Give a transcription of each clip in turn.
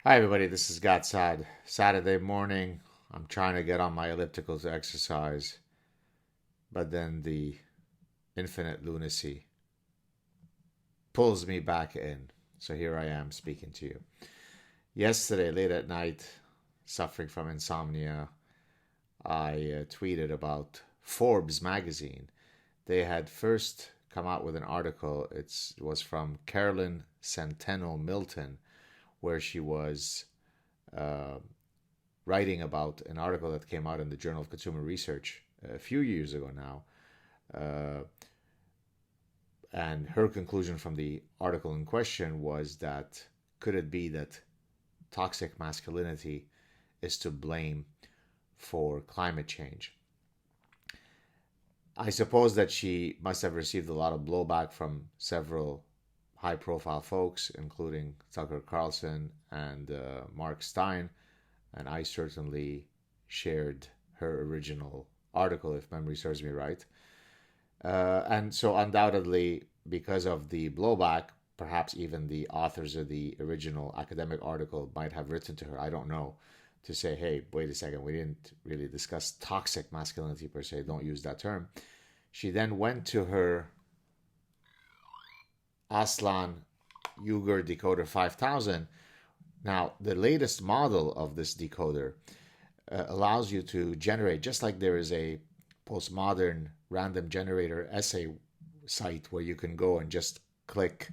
Hi, everybody. This is God Sad. Saturday morning. I'm trying to get on my elliptical to exercise, but then the infinite lunacy pulls me back in. So here I am speaking to you. Yesterday, late at night, suffering from insomnia, I tweeted about Forbes magazine. They had first come out with an article. It was from Carolyn Centeno Milton, where she was uh, writing about an article that came out in the Journal of Consumer Research a few years ago now. Uh, and her conclusion from the article in question was that could it be that toxic masculinity is to blame for climate change? I suppose that she must have received a lot of blowback from several high profile folks, including Tucker Carlson and Mark Stein, and I certainly shared her original article, if memory serves me right. And so, undoubtedly, because of the blowback, perhaps even the authors of the original academic article might have written to her, I don't know, to say, hey, wait a second, we didn't really discuss toxic masculinity per se, don't use that term. She then went to her Aslan-Uygur Decoder 5000. Now, the latest model of this decoder allows you to generate, just like there is a postmodern random generator essay site where you can go and just click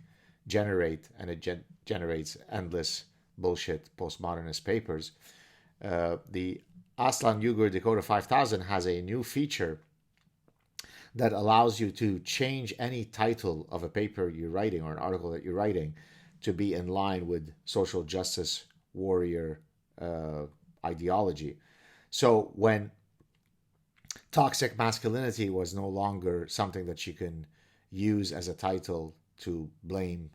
generate and it generates endless bullshit postmodernist papers. The Aslan-Uygur Decoder 5000 has a new feature that allows you to change any title of a paper you're writing or an article that you're writing to be in line with social justice warrior ideology. So when toxic masculinity was no longer something that you can use as a title to blame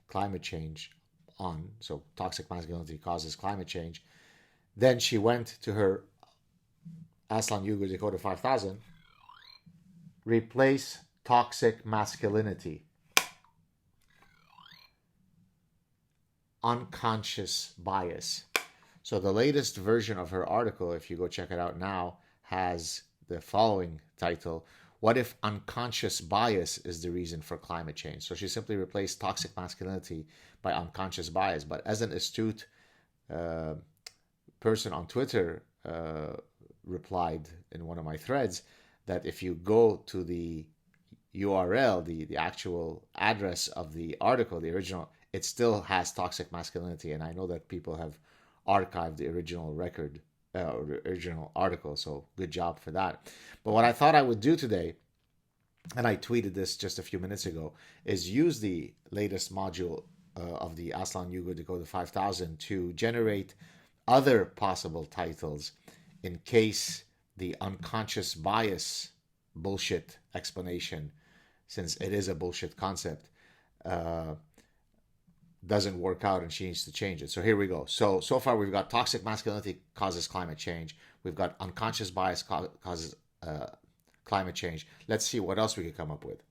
climate change on, so toxic masculinity causes climate change, then she went to her Aslan-Uygur Decoder 5000, replace toxic masculinity, unconscious bias. So the latest version of her article, if you go check it out now, has the following title: what if unconscious bias is the reason for climate change? So she simply replaced toxic masculinity by unconscious bias. But as an astute uh, person on Twitter replied in one of my threads, that if you go to the URL, the actual address of the article, the original, it still has toxic masculinity. And I know that people have archived the original record, original article. So good job for that. But what I thought I would do today, and I tweeted this just a few minutes ago, is use the latest module of the Aslan-Uygur Decoder 5000 to generate other possible titles in case the unconscious bias bullshit explanation, since it is a bullshit concept, doesn't work out and she needs to change it. So here we go. So far we've got toxic masculinity causes climate change. We've got unconscious bias causes climate change. Let's see what else we could come up with.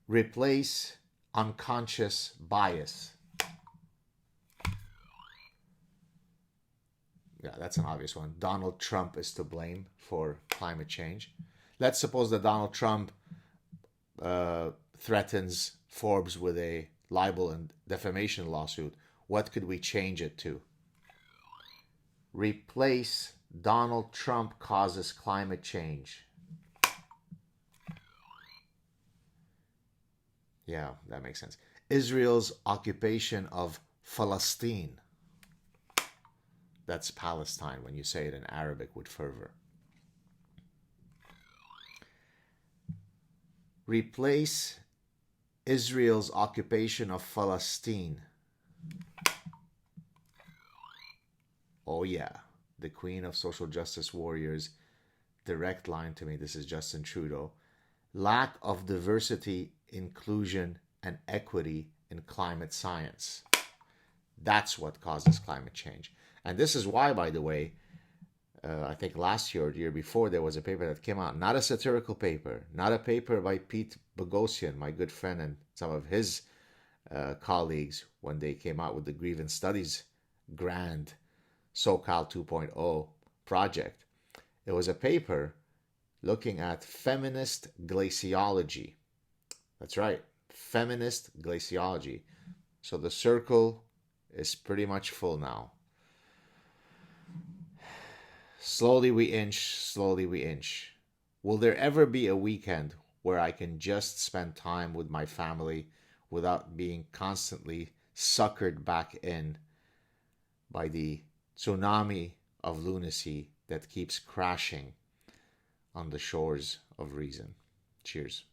Replace unconscious bias. Yeah, that's an obvious one. Donald Trump is to blame for climate change. Let's suppose that Donald Trump threatens Forbes with a libel and defamation lawsuit. What could we change it to? Replace Donald Trump causes climate change. Yeah, that makes sense. Israel's occupation of Palestine. That's Palestine when you say it in Arabic with fervor. Replace Israel's occupation of Palestine. Oh yeah, the queen of social justice warriors, direct line to me, this is Justin Trudeau. Lack of diversity, inclusion, and equity in climate science. That's what causes climate change. And this is why, by the way, I think last year or the year before, there was a paper that came out, not a satirical paper, not a paper by Pete Boghossian, my good friend, and some of his colleagues when they came out with the Grievance Studies Grand SoCal 2.0 project. It was a paper looking at feminist glaciology. That's right, feminist glaciology. So the circle is pretty much full now. Slowly we inch, slowly we inch. Will there ever be a weekend where I can just spend time with my family without being constantly suckered back in by the tsunami of lunacy that keeps crashing on the shores of reason? Cheers.